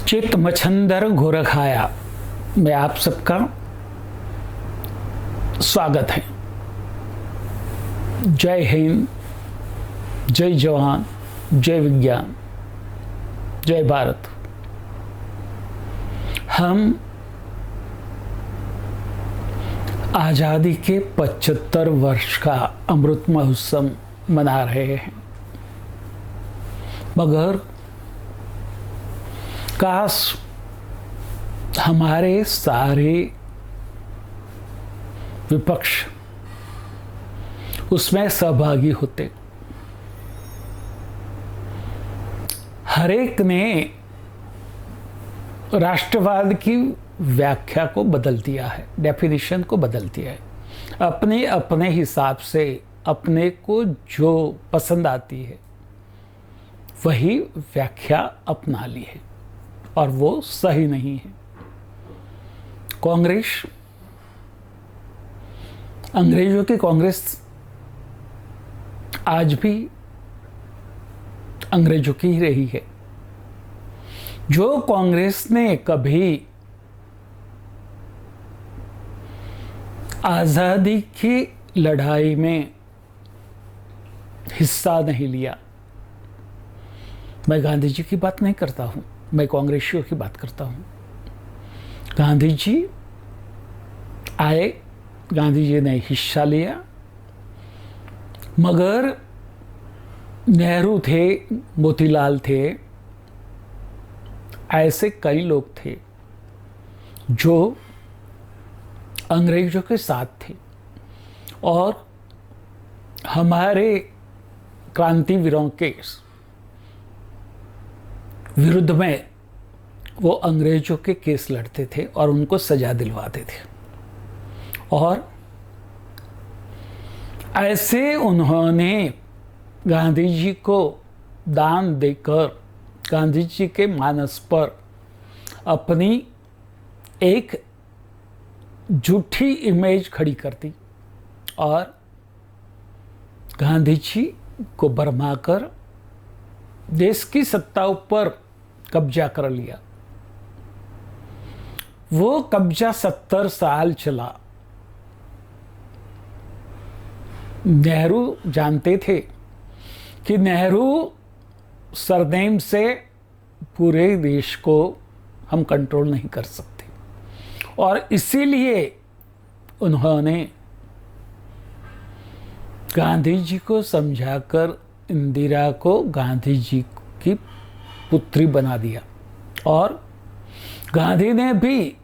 चित मच्छंदर गोरखाया में आप सबका स्वागत है। जय हिंद, जय जवान, जय विज्ञान, जय भारत। हम आज़ादी के 75 वर्ष का अमृत महोत्सव मना रहे हैं, मगर काश हमारे सारे विपक्ष उसमें सहभागी होते। हर एक ने राष्ट्रवाद की व्याख्या को बदल दिया है, डेफिनेशन को बदल दिया है, अपने अपने हिसाब से अपने को जो पसंद आती है वही व्याख्या अपना ली है, और वो सही नहीं है। कांग्रेस, अंग्रेजों की कांग्रेस आज भी अंग्रेजों की ही रही है। जो कांग्रेस ने कभी आज़ादी की लड़ाई में हिस्सा नहीं लिया, मैं गांधी जी की बात नहीं करता हूं, मैं कांग्रेसियों की बात करता हूं। गांधी जी आए, गांधी जी ने हिस्सा लिया, मगर नेहरू थे, मोतीलाल थे, ऐसे कई लोग थे जो अंग्रेजों के साथ थे, और हमारे क्रांतिवीरों के विरुद्ध में वो अंग्रेजों के केस लड़ते थे और उनको सजा दिलवाते थे। और ऐसे उन्होंने गांधी जी को दान देकर गांधी जी के मानस पर अपनी एक झूठी इमेज खड़ी कर दी और गांधी जी को भरमाकर देश की सत्ता ऊपर कब्जा कर लिया। वो कब्जा 70 साल चला। नेहरू जानते थे कि नेहरू सरनेम से पूरे देश को हम कंट्रोल नहीं कर सकते, और इसीलिए उन्होंने गांधी जी को समझाकर इंदिरा को गांधी जी की पुत्री बना दिया, और गांधी ने भी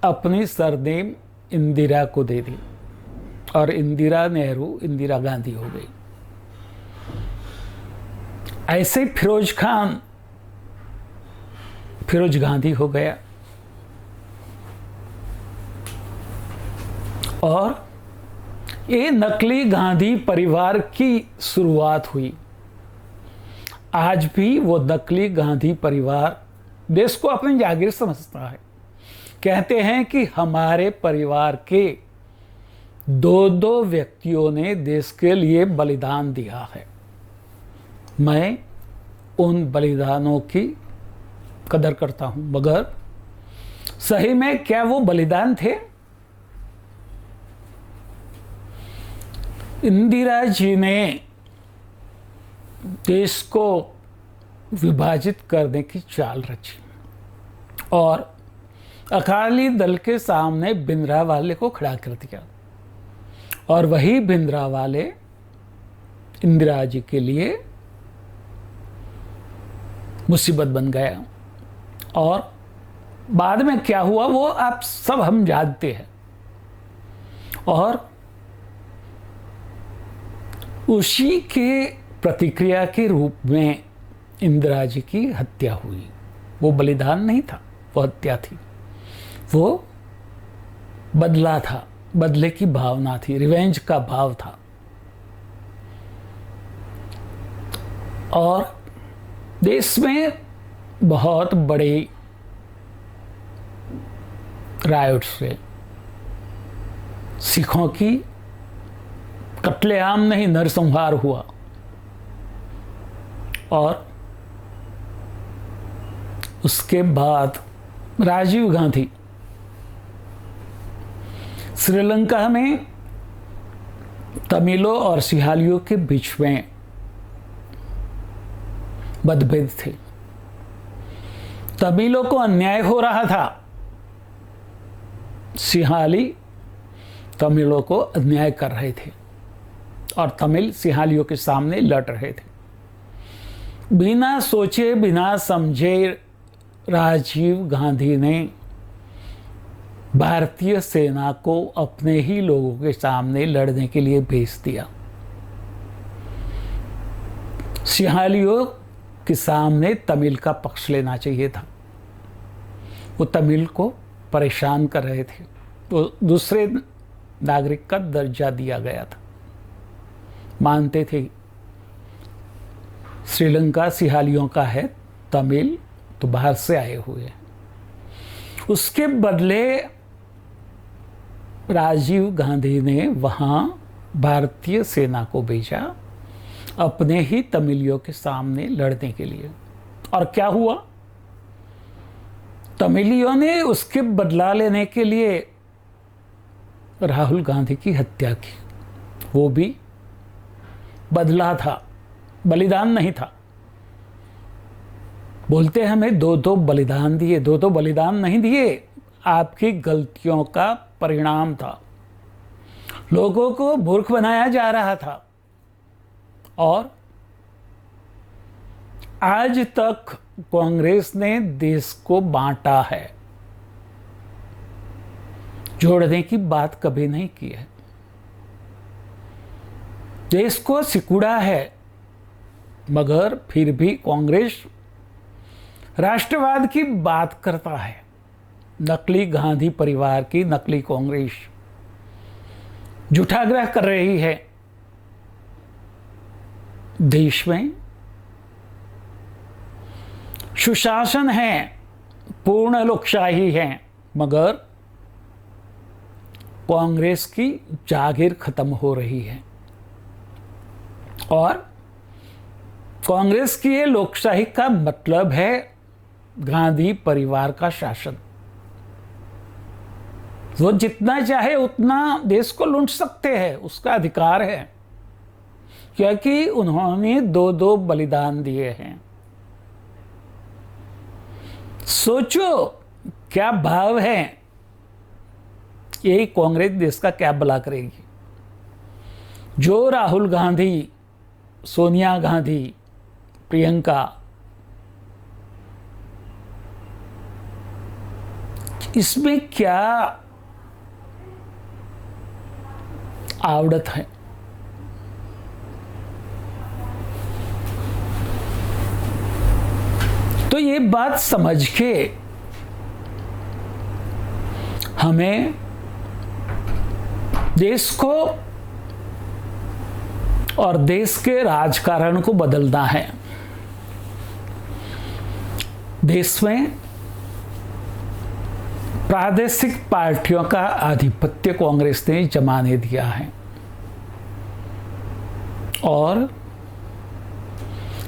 अपनी सरनेम इंदिरा को दे दी, और इंदिरा नेहरू इंदिरा गांधी हो गई। ऐसे फिरोज खान फिरोज गांधी हो गया, और ये नकली गांधी परिवार की शुरुआत हुई। आज भी वो नकली गांधी परिवार देश को अपनी जागीर समझता है। कहते हैं कि हमारे परिवार के 2-2 व्यक्तियों ने देश के लिए बलिदान दिया है। मैं उन बलिदानों की कदर करता हूं, मगर सही में क्या वो बलिदान थे? इंदिरा जी ने देश को विभाजित करने की चाल रची और अकाली दल के सामने भिंडरावाले को खड़ा कर दिया, और वही भिंडरावाले इंदिरा जी के लिए मुसीबत बन गया। और बाद में क्या हुआ वो आप सब हम जानते हैं, और उसी के प्रतिक्रिया के रूप में इंदिरा जी की हत्या हुई। वो बलिदान नहीं था, वो हत्या थी, वो बदला था, बदले की भावना थी, रिवेंज का भाव था। और देश में बहुत बड़े रायोट से सिखों की कत्लेआम नहीं, नरसंहार हुआ, और उसके बाद राजीव गांधी श्रीलंका में तमिलों और सिहालियों के बीच में मतभेद थे। तमिलों को अन्याय हो रहा था, सिहाली तमिलों को अन्याय कर रहे थे और तमिल सिहालियों के सामने लड़ रहे थे। बिना सोचे बिना समझे राजीव गांधी ने भारतीय सेना को अपने ही लोगों के सामने लड़ने के लिए भेज दिया। सिहालियों के सामने तमिल का पक्ष लेना चाहिए था। वो तमिल को परेशान कर रहे थे, तो दूसरे नागरिक का दर्जा दिया गया था। मानते थे श्रीलंका सिहालियों का है, तमिल तो बाहर से आए हुए हैं। उसके बदले राजीव गांधी ने वहाँ भारतीय सेना को भेजा अपने ही तमिलियों के सामने लड़ने के लिए। और क्या हुआ? तमिलियों ने उसके बदला लेने के लिए राहुल गांधी की हत्या की। वो भी बदला था, बलिदान नहीं था। बोलते हमें दो दो बलिदान दिए, दो दो बलिदान नहीं दिए, आपकी गलतियों का परिणाम था। लोगों को मूर्ख बनाया जा रहा था और आज तक कांग्रेस ने देश को बांटा है, जोड़ने की बात कभी नहीं की है। देश को सिकुड़ा है, मगर फिर भी कांग्रेस राष्ट्रवाद की बात करता है। नकली गांधी परिवार की नकली कांग्रेस झूठाग्रह कर रही है। देश में सुशासन है, पूर्ण लोकशाही है, मगर कांग्रेस की जागीर खत्म हो रही है और कांग्रेस की ये लोकशाही का मतलब है गांधी परिवार का शासन। वो जितना चाहे उतना देश को लूट सकते हैं, उसका अधिकार है, क्योंकि उन्होंने दो दो बलिदान दिए हैं। सोचो क्या भाव है, यही कांग्रेस देश का क्या भला करेगी। जो राहुल गांधी, सोनिया गांधी, प्रियंका, इसमें क्या आवड़त है? तो ये बात समझ के हमें देश को और देश के राजकारण को बदलना है। देश में प्रादेशिक पार्टियों का आधिपत्य कांग्रेस ने जमाने दिया है और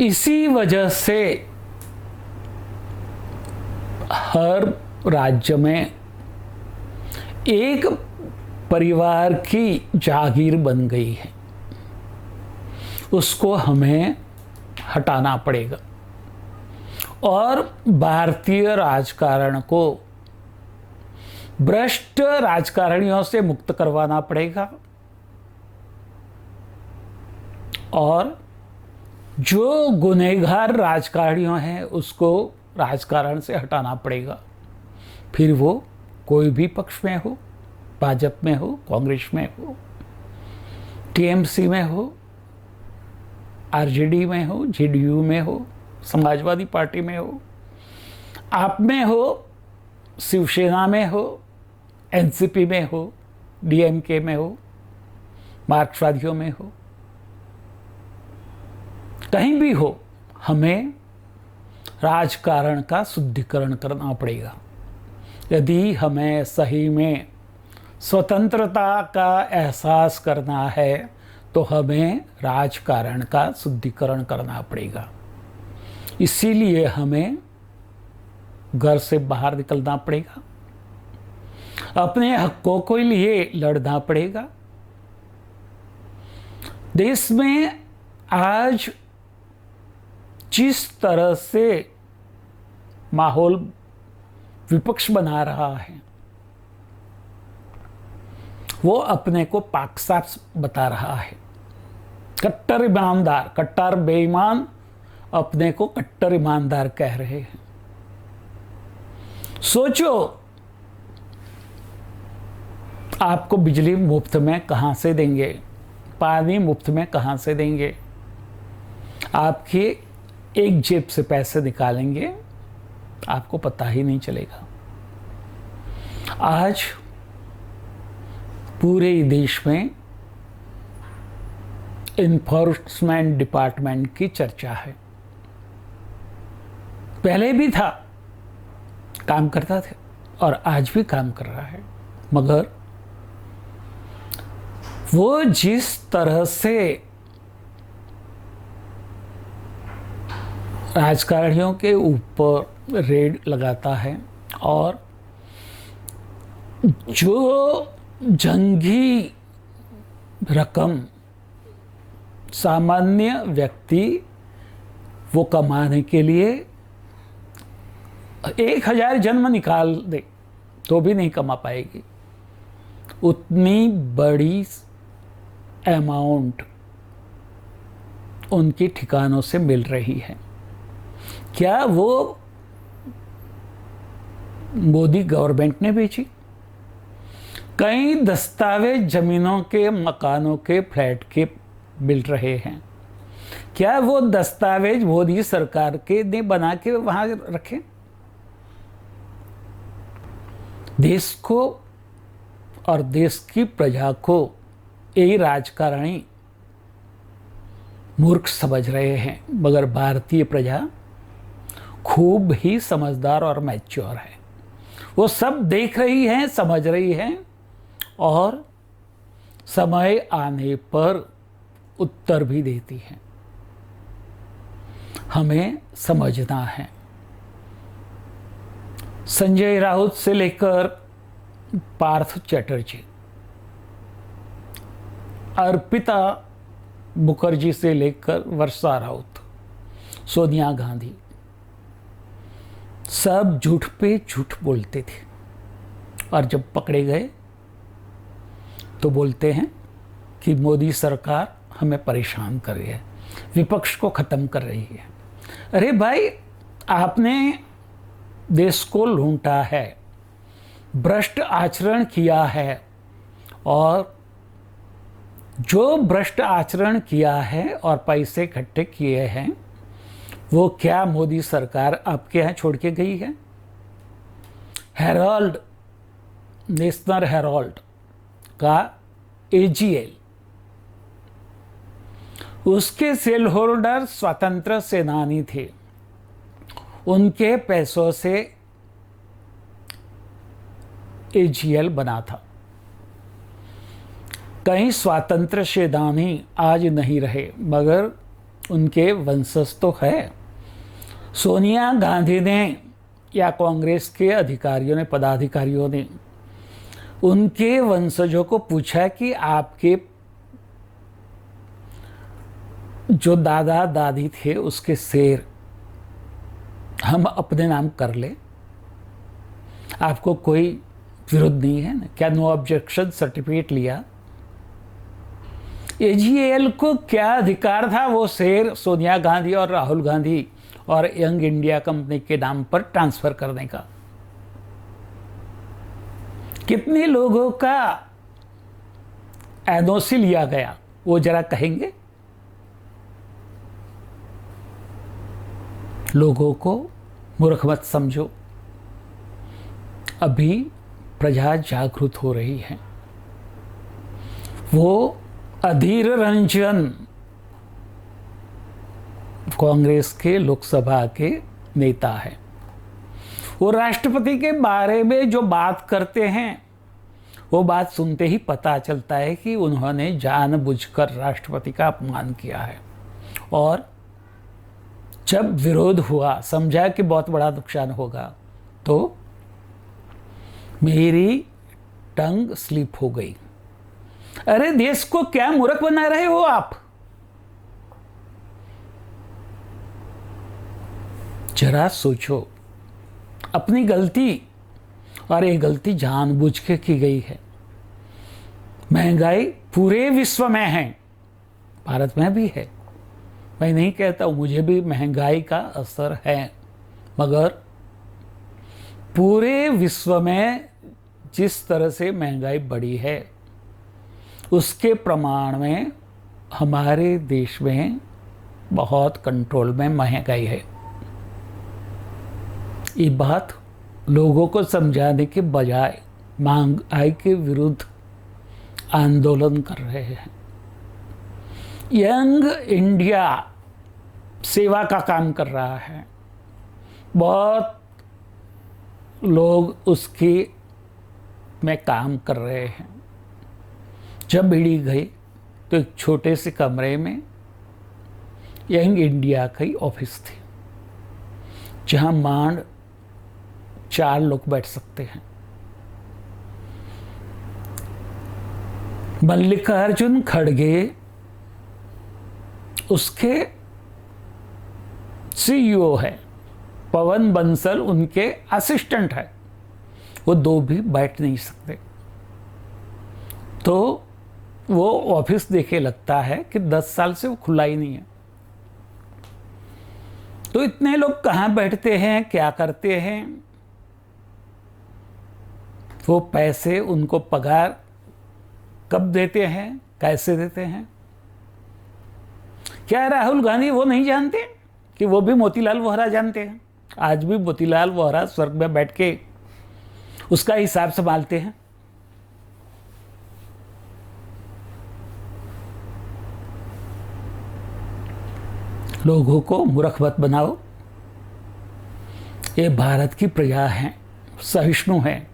इसी वजह से हर राज्य में एक परिवार की जागीर बन गई है। उसको हमें हटाना पड़ेगा और भारतीय राजकारण को भ्रष्ट राजकारणियों से मुक्त करवाना पड़ेगा और जो गुनहगार राजकारणियों हैं उसको राजकारण से हटाना पड़ेगा। फिर वो कोई भी पक्ष में हो, भाजपा में हो, कांग्रेस में हो, टीएमसी में हो, आरजेडी में हो, जेडीयू में हो, समाजवादी पार्टी में हो, आप में हो, शिवसेना में हो, एनसीपी में हो, डीएमके में हो, मार्क्सवादियों में हो, कहीं भी हो, हमें राजकारण का शुद्धिकरण करना पड़ेगा। यदि हमें सही में स्वतंत्रता का एहसास करना है तो हमें राजकारण का शुद्धिकरण करना पड़ेगा। इसीलिए हमें घर से बाहर निकलना पड़ेगा, अपने हकों के लिए लड़ना पड़ेगा। देश में आज जिस तरह से माहौल विपक्ष बना रहा है, वो अपने को पाक साफ बता रहा है। कट्टर ईमानदार, कट्टर बेईमान अपने को कट्टर ईमानदार कह रहे हैं। सोचो, आपको बिजली मुफ्त में कहां से देंगे, पानी मुफ्त में कहां से देंगे, आपके एक जेब से पैसे निकालेंगे, आपको पता ही नहीं चलेगा। आज पूरे देश में इन्फोर्समेंट डिपार्टमेंट की चर्चा है। पहले भी था, काम करता था और आज भी काम कर रहा है, मगर वो जिस तरह से राजकारणियों के ऊपर रेड लगाता है और जो जंगी रकम सामान्य व्यक्ति वो कमाने के लिए 1000 जन्म निकाल दे तो भी नहीं कमा पाएगी, उतनी बड़ी अमाउंट उनकी ठिकानों से मिल रही है। क्या वो मोदी गवर्नमेंट ने बेची? कई दस्तावेज जमीनों के, मकानों के, फ्लैट के मिल रहे हैं। क्या वो दस्तावेज मोदी सरकार के ने बना के वहां रखे? देश को और देश की प्रजा को यही राजकारणी मूर्ख समझ रहे हैं, मगर भारतीय प्रजा खूब ही समझदार और मैच्योर है। वो सब देख रही है, समझ रही है और समय आने पर उत्तर भी देती है। हमें समझना है। संजय राउत से लेकर पार्थ चैटर्जी, अर्पिता मुखर्जी से लेकर वर्षा राउत, सोनिया गांधी, सब झूठ पे झूठ बोलते थे और जब पकड़े गए तो बोलते हैं कि मोदी सरकार हमें परेशान कर रही है, विपक्ष को खत्म कर रही है। अरे भाई, आपने देश को लूटा है, भ्रष्ट आचरण किया है, और जो भ्रष्ट आचरण किया है और पैसे इकट्ठे किए हैं वो क्या मोदी सरकार आपके यहाँ छोड़ के गई है? हेराल्ड, नेशनल हेराल्ड का AGL, उसके सेल होल्डर स्वतंत्र सेनानी थे, उनके पैसों से AGL बना था। कई स्वतंत्र सेनानी आज नहीं रहे, मगर उनके वंशज तो है। सोनिया गांधी ने या कांग्रेस के अधिकारियों ने, पदाधिकारियों ने उनके वंशजों को पूछा कि आपके जो दादा दादी थे उसके शेर हम अपने नाम कर ले, आपको कोई विरोध नहीं है ना? क्या नो ऑब्जेक्शन सर्टिफिकेट लिया? AGL को क्या अधिकार था वो शेर सोनिया गांधी और राहुल गांधी और यंग इंडिया कंपनी के नाम पर ट्रांसफर करने का? कितने लोगों का NOC लिया गया वो जरा कहेंगे? लोगों को मूर्ख मत समझो, अभी प्रजा जागरूक हो रही है। वो अधीर रंजन कांग्रेस के लोकसभा के नेता है, वो राष्ट्रपति के बारे में जो बात करते हैं वो बात सुनते ही पता चलता है कि उन्होंने जानबूझकर राष्ट्रपति का अपमान किया है, और जब विरोध हुआ, समझा कि बहुत बड़ा नुकसान होगा, तो मेरी टंग स्लिप हो गई। अरे देश को क्या मूर्ख बना रहे हो आप? जरा सोचो, अपनी गलती, और ये गलती जानबूझ के की गई है। महंगाई पूरे विश्व में है, भारत में भी है। मैं नहीं कहता हूँ, मुझे भी महंगाई का असर है, मगर पूरे विश्व में जिस तरह से महंगाई बढ़ी है उसके प्रमाण में हमारे देश में बहुत कंट्रोल में महंगाई है। ये बात लोगों को समझाने के बजाय महंगाई के विरुद्ध आंदोलन कर रहे हैं। यंग इंडिया सेवा का काम कर रहा है, बहुत लोग उसकी में काम कर रहे हैं। जब ईडी गई तो एक छोटे से कमरे में यंग इंडिया की ऑफिस थी, जहां मांड 4 लोग बैठ सकते हैं। मल्लिकार्जुन खड़गे उसके सीईओ है, पवन बंसल उनके असिस्टेंट है, वो 2 भी बैठ नहीं सकते। तो वो ऑफिस देखे लगता है कि 10 साल से वो खुला ही नहीं है। तो इतने लोग कहाँ बैठते हैं, क्या करते हैं? वो पैसे उनको पगार कब देते हैं, कैसे देते हैं? क्या राहुल गांधी वो नहीं जानते कि वो भी मोतीलाल वोहरा जानते हैं? आज भी मोतीलाल वोहरा स्वर्ग में बैठ के उसका हिसाब संभालते हैं। लोगों को मूर्ख मत बनाओ। ये भारत की प्रजा है, सहिष्णु है,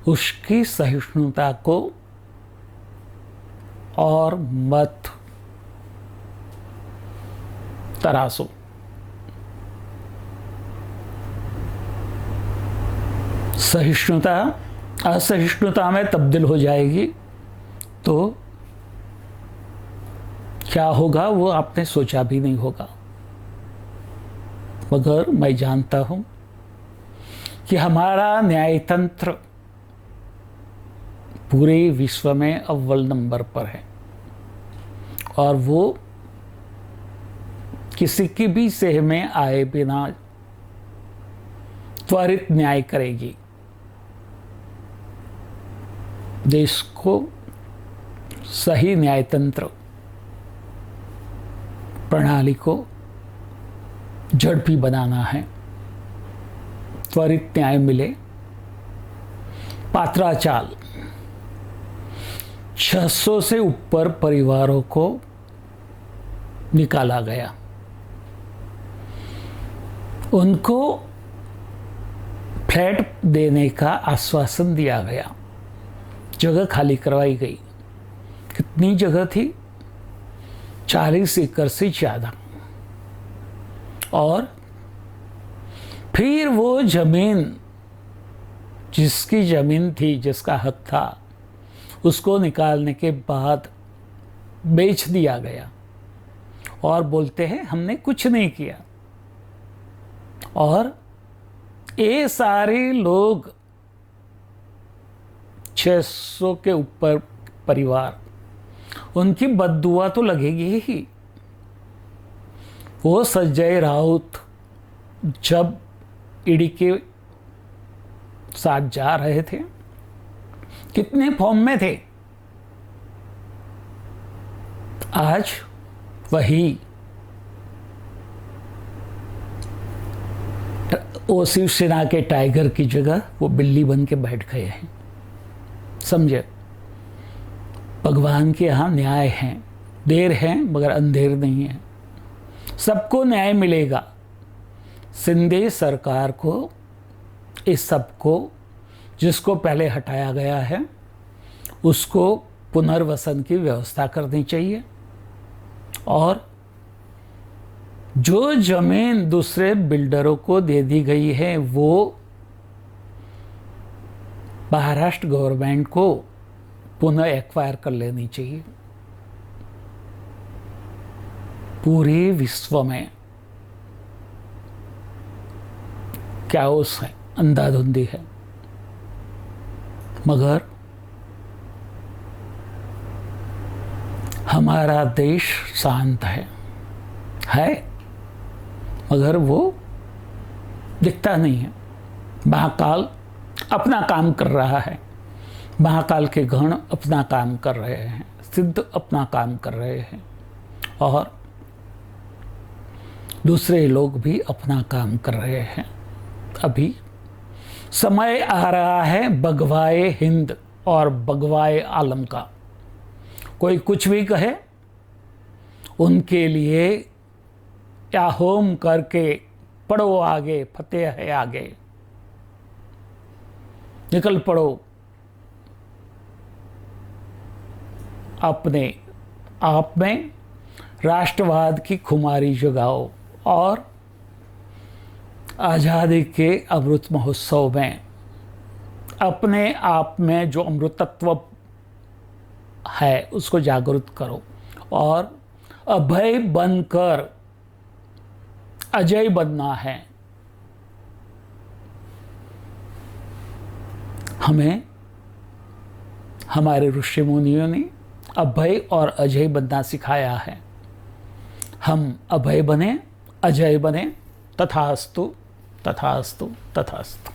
उसकी सहिष्णुता को और मत तरासो। सहिष्णुता असहिष्णुता में तब्दील हो जाएगी तो क्या होगा वो आपने सोचा भी नहीं होगा। मगर मैं जानता हूं कि हमारा न्यायतंत्र पूरे विश्व में अव्वल नंबर पर है और वो किसी की भी सेह में आए बिना त्वरित न्याय करेगी, देश को सही न्यायतंत्र प्रणाली को झड़पी बनाना है, त्वरित न्याय मिले। पात्राचाल 600 से ऊपर परिवारों को निकाला गया, उनको फ्लैट देने का आश्वासन दिया गया, जगह खाली करवाई गई। कितनी जगह थी? 40 एकड़ से ज़्यादा। और फिर वो जमीन, जिसकी जमीन थी, जिसका हक था, उसको निकालने के बाद बेच दिया गया और बोलते हैं हमने कुछ नहीं किया। और ये सारे लोग 600 के ऊपर परिवार, उनकी बद्दुआ तो लगेगी ही। वो संजय राउत जब ईडी के साथ जा रहे थे, कितने फॉर्म में थे। आज वही वो शिवसेना के टाइगर की जगह वो बिल्ली बन के बैठ गए हैं। समझे? भगवान के यहाँ न्याय है, देर है मगर अंधेर नहीं है, सबको न्याय मिलेगा। सिंधे सरकार को इस सबको, जिसको पहले हटाया गया है, उसको पुनर्वसन की व्यवस्था करनी चाहिए। और जो जमीन दूसरे बिल्डरों को दे दी गई है वो महाराष्ट्र गवर्नमेंट को पुनः एक्वायर कर लेनी चाहिए। पूरे विश्व में कैओस है, अंधाधुंधी है, मगर हमारा देश शांत है मगर वो दिखता नहीं है। महाकाल अपना काम कर रहा है, महाकाल के गण अपना काम कर रहे हैं, सिद्ध अपना काम कर रहे हैं और दूसरे लोग भी अपना काम कर रहे हैं। अभी समय आ रहा है भगवाए हिंद और भगवाए आलम का। कोई कुछ भी कहे, उनके लिए या होम करके पढ़ो आगे, फतेह है आगे, निकल पड़ो, अपने आप में राष्ट्रवाद की खुमारी जगाओ और आज़ादी के अमृत महोत्सव में अपने आप में जो अमृतत्व है उसको जागृत करो और अभय बनकर अजय बनना है। हमें हमारे ऋषि मुनियों ने अभय और अजय बनना सिखाया है। हम अभय बने, अजय बने। तथास्तु, तथास्तु, तथास्तु।